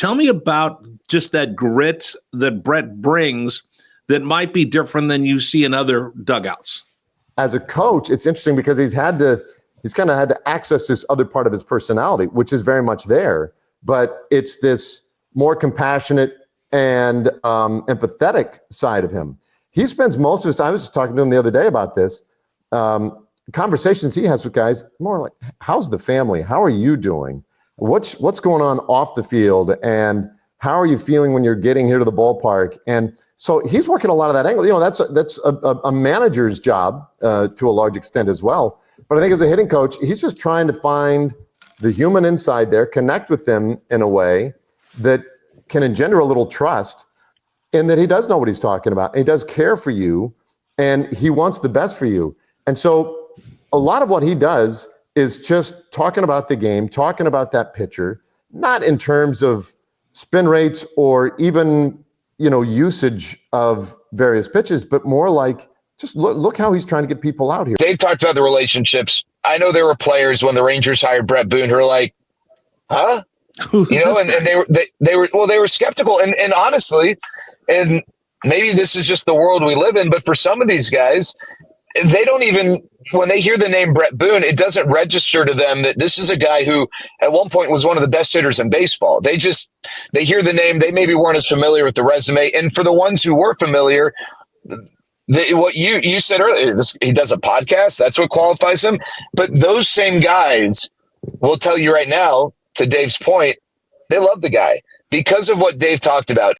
Tell me about just that grit that Bret brings that might be different than you see in other dugouts. As a coach, it's interesting because he's kind of had to access this other part of his personality, which is very much there, but it's this more compassionate and empathetic side of him. He spends most of his time, I was just talking to him the other day about this, conversations he has with guys more like, how's the family? How are you doing? What's going on off the field? And how are you feeling when you're getting here to the ballpark? And so he's working a lot of that angle. That's a manager's job to a large extent as well. But I think as a hitting coach, he's just trying to find the human inside there, connect with them in a way that can engender a little trust in that he does know what he's talking about. And he does care for you, and he wants the best for you. And so a lot of what he does is just talking about the game, talking about that pitcher, not in terms of spin rates or even, usage of various pitches, but more like just look how he's trying to get people out here. Dave talked about the relationships. I know there were players when the Rangers hired Bret Boone who were like, huh? And they were skeptical. And honestly, and maybe this is just the world we live in, but for some of these guys, they don't even, when they hear the name Bret Boone, it doesn't register to them that this is a guy who at one point was one of the best hitters in baseball. They hear the name, they maybe weren't as familiar with the resume. And for the ones who were familiar, what you said earlier, he does a podcast, that's what qualifies him. But those same guys will tell you right now, to Dave's point, they love the guy because of what Dave talked about.